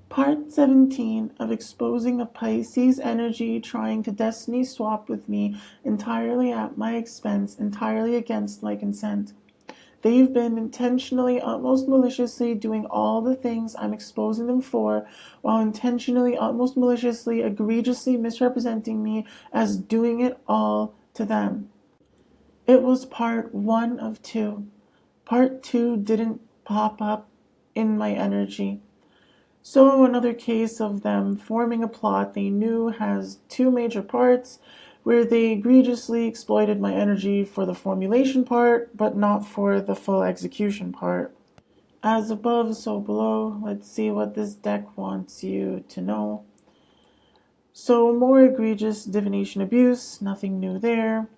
Part 17 of exposing a Pisces energy trying to destiny swap with me entirely at my expense, entirely against my consent. They've been intentionally, almost maliciously doing all the things I'm exposing them for, while intentionally, almost maliciously, egregiously misrepresenting me as doing it all to them. It was part 1 of 2. Part 2 didn't pop up in my energy. So another case of them forming a plot they knew has 2 major parts, where they egregiously exploited my energy for the formulation part, but not for the full execution part. As above, so below. Let's see what this deck wants you to know. So more egregious divination abuse, nothing new there.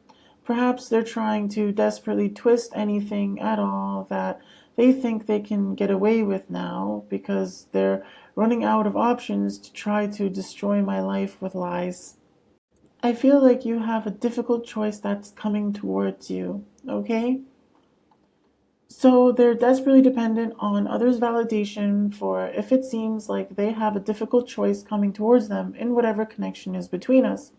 Perhaps they're trying to desperately twist anything at all that they think they can get away with now because they're running out of options to try to destroy my life with lies. I feel like you have a difficult choice that's coming towards you, okay? So they're desperately dependent on others' validation for if it seems like they have a difficult choice coming towards them in whatever connection is between us.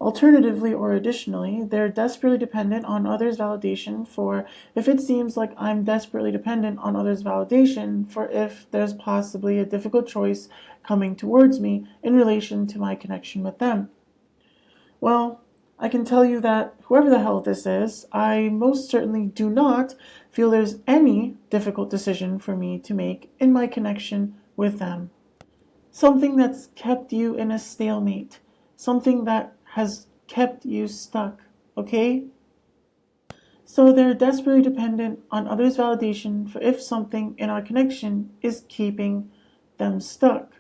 Alternatively or additionally, they're desperately dependent on others' validation for if it seems like I'm desperately dependent on others' validation for if there's possibly a difficult choice coming towards me in relation to my connection with them. Well, I can tell you that whoever the hell this is, I most certainly do not feel there's any difficult decision for me to make in my connection with them. Something that's kept you in a stalemate. Something that has kept you stuck, okay? So they're desperately dependent on others' validation for if something in our connection is keeping them stuck.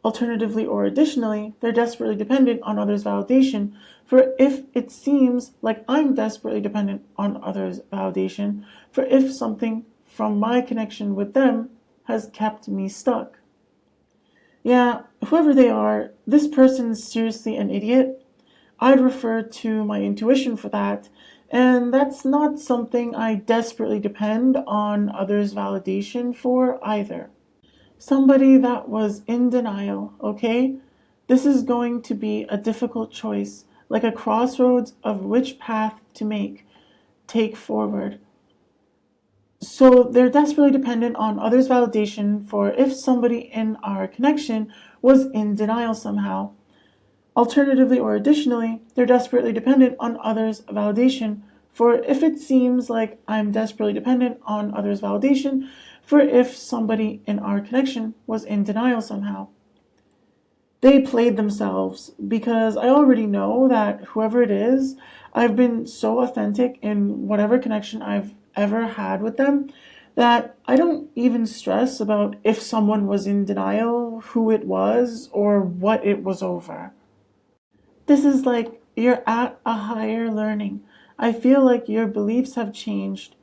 Alternatively or additionally, they're desperately dependent on others' validation for if it seems like I'm desperately dependent on others' validation for if something from my connection with them has kept me stuck. Yeah, whoever they are, this person's seriously an idiot. I'd refer to my intuition for that, and that's not something I desperately depend on others' validation for either. Somebody that was in denial, okay? This is going to be a difficult choice, like a crossroads of which path to take forward. So they're desperately dependent on others' validation for if somebody in our connection was in denial somehow. Alternatively or additionally, they're desperately dependent on others' validation for if it seems like I'm desperately dependent on others' validation for if somebody in our connection was in denial somehow. They played themselves because I already know that whoever it is, I've been so authentic in whatever connection I've ever had with them that I don't even stress about if someone was in denial, who it was, or what it was over. This is like you're at a higher learning. I feel like your beliefs have changed.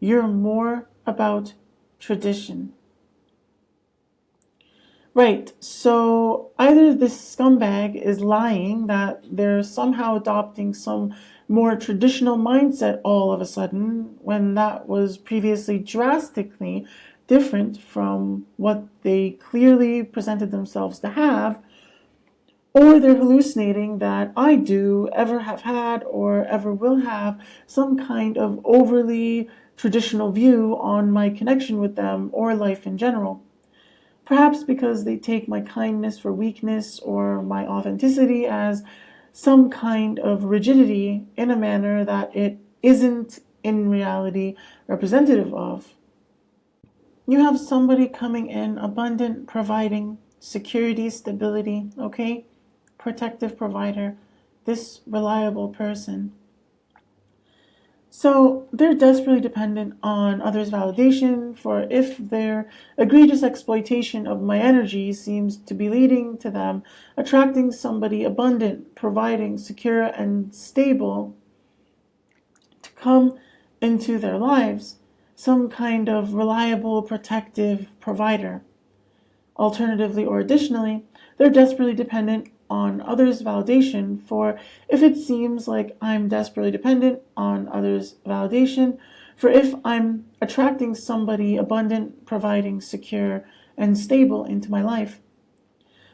You're more about tradition. Right, so either this scumbag is lying that they're somehow adopting some more traditional mindset all of a sudden when that was previously drastically different from what they clearly presented themselves to have, or they're hallucinating that I do ever have had or ever will have some kind of overly traditional view on my connection with them or life in general. Perhaps because they take my kindness for weakness or my authenticity as some kind of rigidity in a manner that it isn't in reality representative of. You have somebody coming in abundant, providing security, stability, okay? Protective provider, this reliable person. So they're desperately dependent on others' validation for if their egregious exploitation of my energy seems to be leading to them attracting somebody abundant, providing, secure, and stable to come into their lives, some kind of reliable, protective provider. Alternatively or additionally, they're desperately dependent on others' validation for if it seems like I'm desperately dependent on others' validation for if I'm attracting somebody abundant, providing, secure, and stable into my life.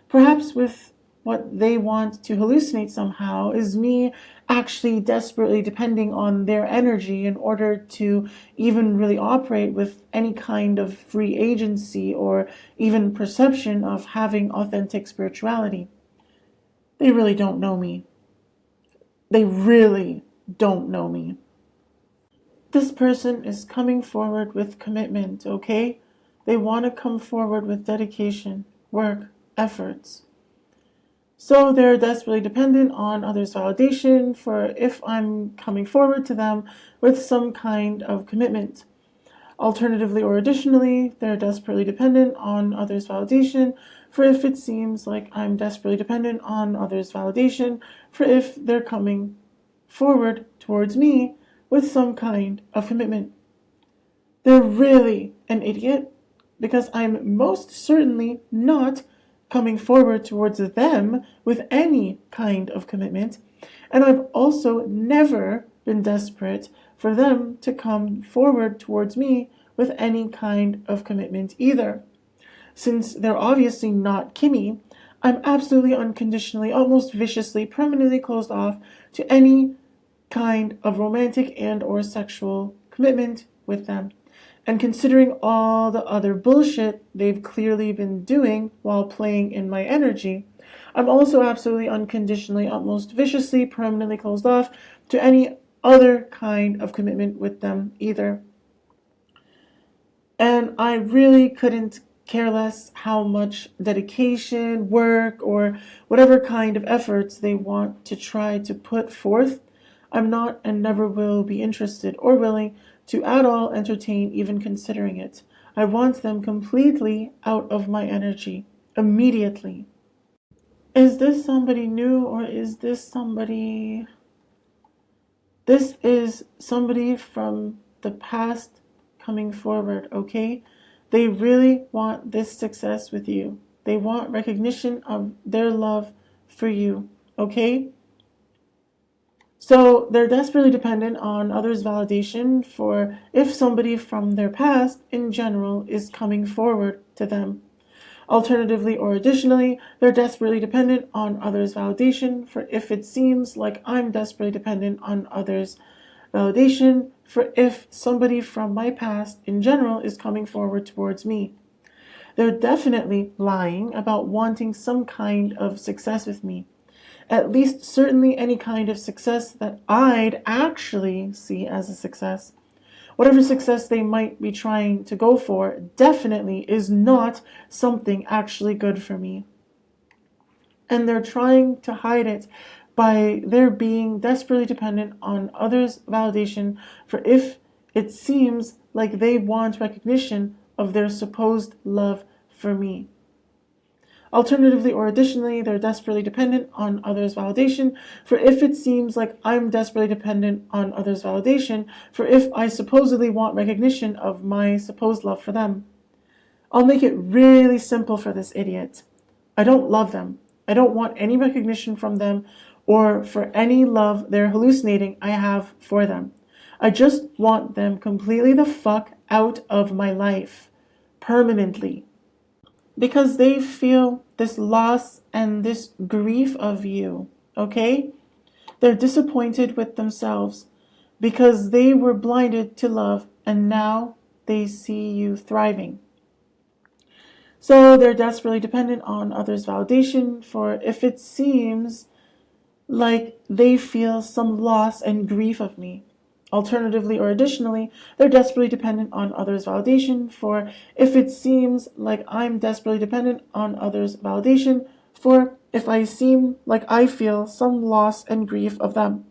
Perhaps with what they want to hallucinate somehow is me actually desperately depending on their energy in order to even really operate with any kind of free agency or even perception of having authentic spirituality. They really don't know me. They really don't know me. This person is coming forward with commitment, okay? They want to come forward with dedication, work, efforts. So they're desperately dependent on others' validation for if I'm coming forward to them with some kind of commitment. Alternatively or additionally, they're desperately dependent on others' validation for if it seems like I'm desperately dependent on others' validation for if they're coming forward towards me with some kind of commitment. They're really an idiot because I'm most certainly not coming forward towards them with any kind of commitment, and I've also never been desperate for them to come forward towards me with any kind of commitment either. Since they're obviously not Kimmy, I'm absolutely unconditionally, almost viciously, permanently closed off to any kind of romantic and or sexual commitment with them. And considering all the other bullshit they've clearly been doing while playing in my energy, I'm also absolutely unconditionally, almost viciously, permanently closed off to any other kind of commitment with them either. And I really couldn't care less how much dedication, work, or whatever kind of efforts they want to try to put forth. I'm not and never will be interested or willing to at all entertain even considering it. I want them completely out of my energy, immediately. Is this somebody new or is this somebody... This is somebody from the past coming forward, okay? They really want this success with you. They want recognition of their love for you, okay? So they're desperately dependent on others' validation for if somebody from their past in general is coming forward to them. Alternatively or additionally, they're desperately dependent on others' validation for if it seems like I'm desperately dependent on others' validation for if somebody from my past in general is coming forward towards me. They're definitely lying about wanting some kind of success with me. At least certainly any kind of success that I'd actually see as a success. Whatever success they might be trying to go for definitely is not something actually good for me. And they're trying to hide it by their being desperately dependent on others' validation for if it seems like they want recognition of their supposed love for me. Alternatively or additionally, they're desperately dependent on others' validation for if it seems like I'm desperately dependent on others' validation for if I supposedly want recognition of my supposed love for them. I'll make it really simple for this idiot. I don't love them. I don't want any recognition from them or for any love they're hallucinating I have for them. I just want them completely the fuck out of my life. Permanently. Because they feel this loss and this grief of you, okay? They're disappointed with themselves because they were blinded to love and now they see you thriving. So they're desperately dependent on others' validation for if it seems like they feel some loss and grief of me. Alternatively or additionally, they're desperately dependent on others' validation for if it seems like I'm desperately dependent on others' validation for if I seem like I feel some loss and grief of them.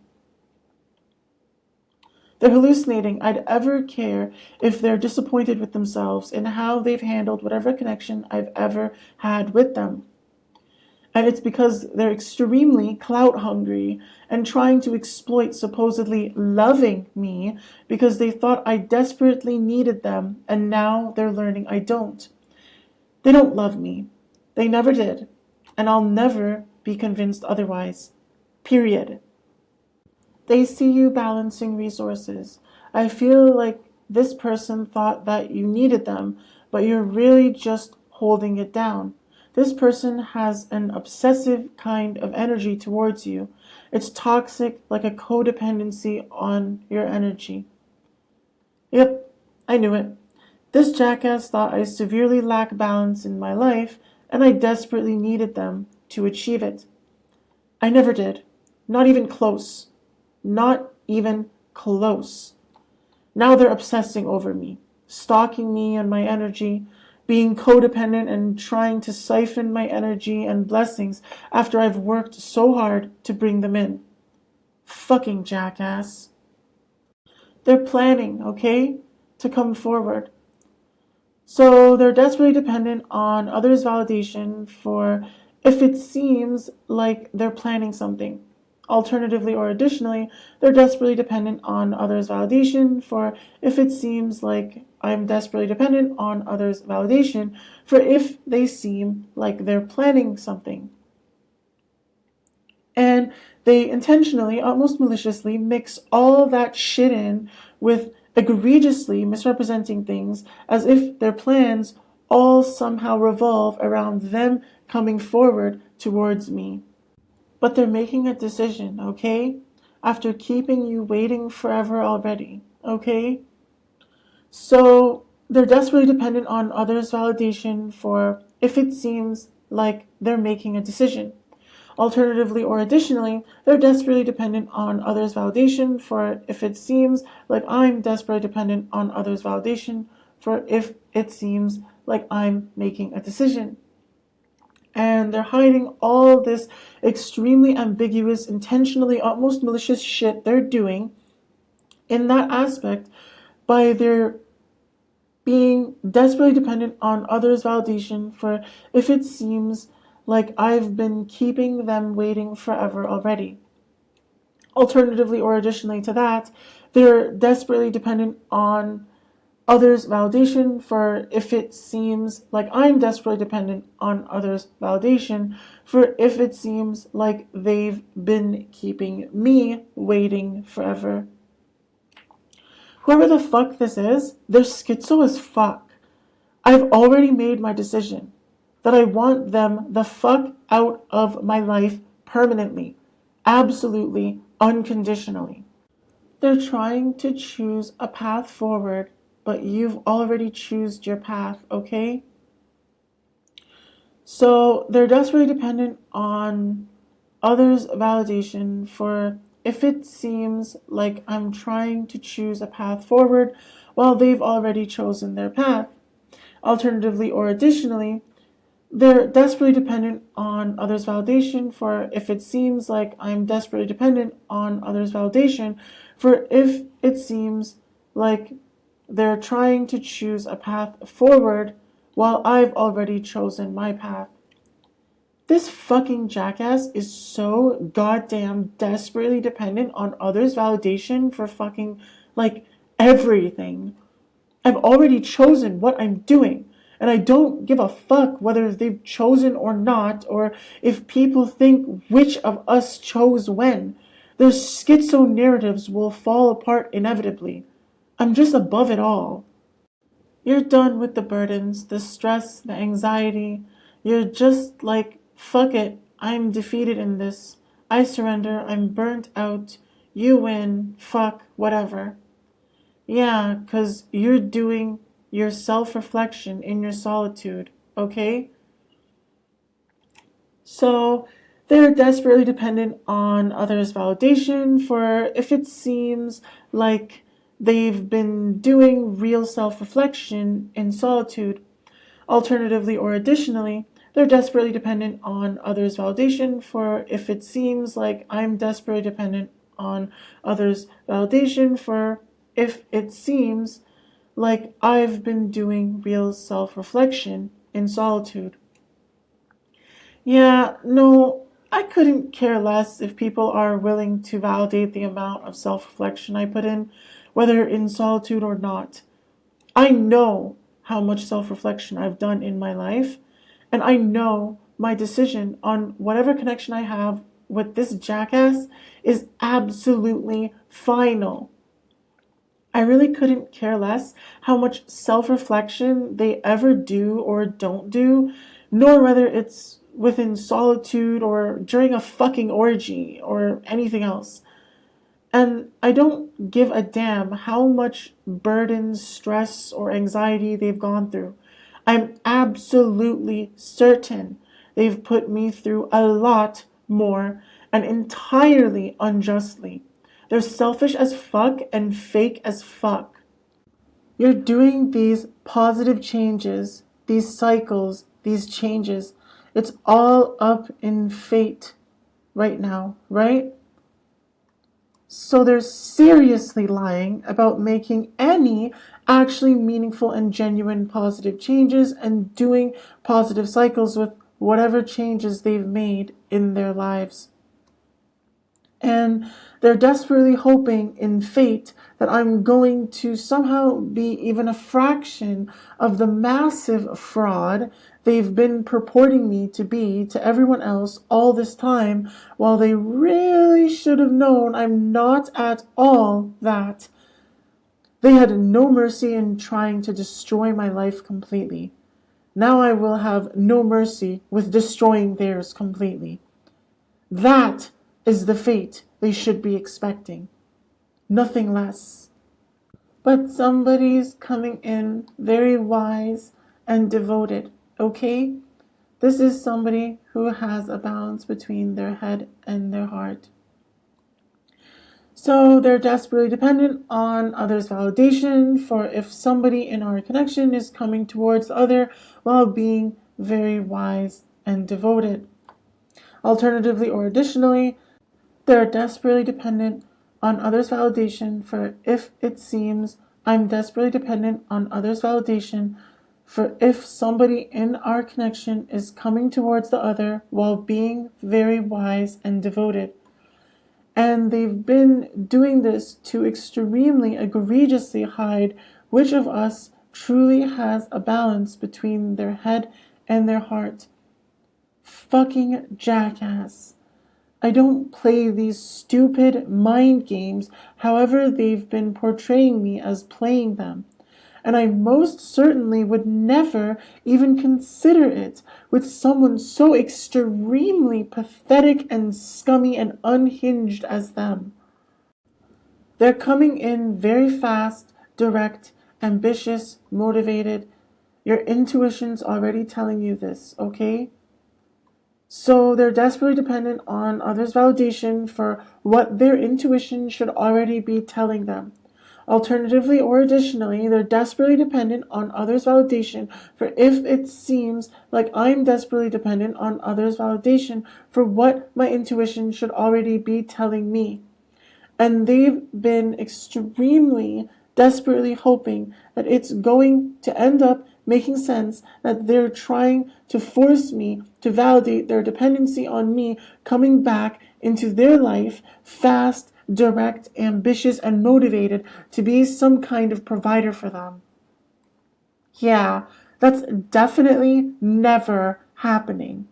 They're hallucinating I'd ever care if they're disappointed with themselves in how they've handled whatever connection I've ever had with them. And it's because they're extremely clout hungry and trying to exploit supposedly loving me because they thought I desperately needed them and now they're learning I don't. They don't love me. They never did. And I'll never be convinced otherwise. Period. They see you balancing resources. I feel like this person thought that you needed them, but you're really just holding it down. This person has an obsessive kind of energy towards you. It's toxic, like a codependency on your energy. Yep, I knew it. This jackass thought I severely lack balance in my life, and I desperately needed them to achieve it. I never did. Not even close. Not even close. Now they're obsessing over me, stalking me and my energy, being codependent and trying to siphon my energy and blessings after I've worked so hard to bring them in. Fucking jackass. They're planning, okay, to come forward. So they're desperately dependent on others' validation for if it seems like they're planning something. Alternatively or additionally, they're desperately dependent on others' validation for if it seems like I'm desperately dependent on others' validation for if they seem like they're planning something. And they intentionally, almost maliciously, mix all that shit in with egregiously misrepresenting things as if their plans all somehow revolve around them coming forward towards me. But they're making a decision, okay? After keeping you waiting forever already, okay? So they're desperately dependent on others' validation for if it seems like they're making a decision. Alternatively or additionally, they're desperately dependent on others' validation for if it seems like I'm desperately dependent on others' validation for if it seems like I'm making a decision. And they're hiding all this extremely ambiguous, intentionally almost malicious shit they're doing in that aspect by their being desperately dependent on others' validation for if it seems like I've been keeping them waiting forever already. Alternatively or additionally to that, they're desperately dependent on others' validation for if it seems like I'm desperately dependent on others' validation for if it seems like they've been keeping me waiting forever. Whoever the fuck this is, they're schizo as fuck. I've already made my decision that I want them the fuck out of my life permanently, absolutely, unconditionally. They're trying to choose a path forward, but you've already chosen your path, okay? So they're desperately dependent on others' validation for if it seems like I'm trying to choose a path forward while they've already chosen their path. Alternatively or additionally, they're desperately dependent on others' validation for if it seems like I'm desperately dependent on others' validation for if it seems like they're trying to choose a path forward while I've already chosen my path. This fucking jackass is so goddamn desperately dependent on others' validation for fucking, like, everything. I've already chosen what I'm doing. And I don't give a fuck whether they've chosen or not, or if people think which of us chose when. Their schizo narratives will fall apart inevitably. I'm just above it all. You're done with the burdens, the stress, the anxiety. You're just like, fuck it, I'm defeated in this. I surrender, I'm burnt out. You win, fuck, whatever. Yeah, 'cause you're doing your self-reflection in your solitude, okay? So they're desperately dependent on others' validation for if it seems like they've been doing real self-reflection in solitude. Alternatively or additionally, they're desperately dependent on others' validation for if it seems like I'm desperately dependent on others' validation for if it seems like I've been doing real self-reflection in solitude. Yeah, no, I couldn't care less if people are willing to validate the amount of self-reflection I put in, whether in solitude or not. I know how much self-reflection I've done in my life, and I know my decision on whatever connection I have with this jackass is absolutely final. I really couldn't care less how much self-reflection they ever do or don't do, nor whether it's within solitude or during a fucking orgy or anything else. And I don't give a damn how much burden, stress, or anxiety they've gone through. I'm absolutely certain they've put me through a lot more and entirely unjustly. They're selfish as fuck and fake as fuck. You're doing these positive changes, these cycles, these changes. It's all up in fate right now, right? So they're seriously lying about making any actually meaningful and genuine positive changes and doing positive cycles with whatever changes they've made in their lives. And they're desperately hoping in fate that I'm going to somehow be even a fraction of the massive fraud they've been purporting me to be to everyone else all this time, while they really should have known I'm not at all that. They had no mercy in trying to destroy my life completely. Now I will have no mercy with destroying theirs completely. That is the fate they should be expecting. Nothing less. But somebody's coming in very wise and devoted, okay? This is somebody who has a balance between their head and their heart. So they're desperately dependent on others' validation for if somebody in our connection is coming towards the other while being very wise and devoted. Alternatively or additionally, they're desperately dependent on others' validation for if it seems I'm desperately dependent on others' validation for if somebody in our connection is coming towards the other while being very wise and devoted. And they've been doing this to extremely egregiously hide which of us truly has a balance between their head and their heart. Fucking jackass. I don't play these stupid mind games however they've been portraying me as playing them. And I most certainly would never even consider it with someone so extremely pathetic and scummy and unhinged as them. They're coming in very fast, direct, ambitious, motivated. Your intuition's already telling you this, okay? So they're desperately dependent on others' validation for what their intuition should already be telling them. Alternatively or additionally, they're desperately dependent on others' validation for if it seems like I'm desperately dependent on others' validation for what my intuition should already be telling me. And they've been extremely desperately hoping that it's going to end up making sense that they're trying to force me to validate their dependency on me coming back into their life fast, direct, ambitious, and motivated to be some kind of provider for them. Yeah, that's definitely never happening.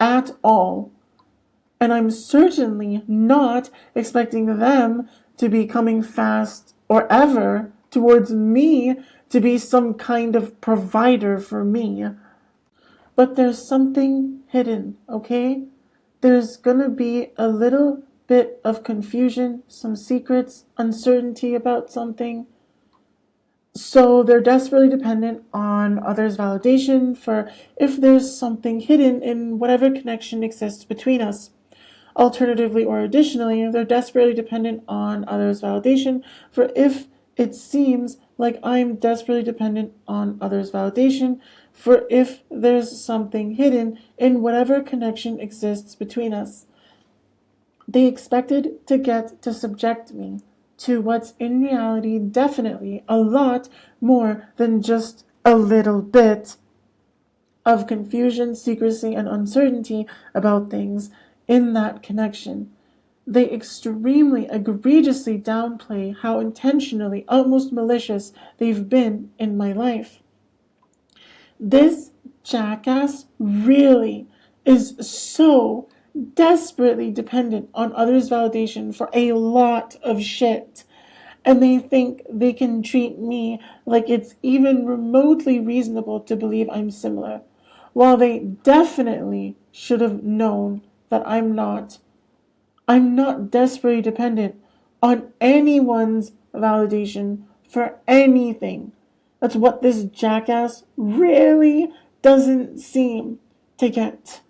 At all. And I'm certainly not expecting them to be coming fast or ever towards me to be some kind of provider for me. But there's something hidden, okay? There's gonna be a little bit of confusion, some secrets, uncertainty about something. So they're desperately dependent on others' validation for if there's something hidden in whatever connection exists between us. Alternatively or additionally, they're desperately dependent on others' validation for if it seems like I'm desperately dependent on others' validation for if there's something hidden in whatever connection exists between us. They expected to get to subject me to what's in reality definitely a lot more than just a little bit of confusion, secrecy, and uncertainty about things in that connection. They extremely egregiously downplay how intentionally, almost malicious, they've been in my life. This jackass really is so desperately dependent on others' validation for a lot of shit. And they think they can treat me like it's even remotely reasonable to believe I'm similar, while they definitely should have known that I'm not. I'm not desperately dependent on anyone's validation for anything. That's what this jackass really doesn't seem to get.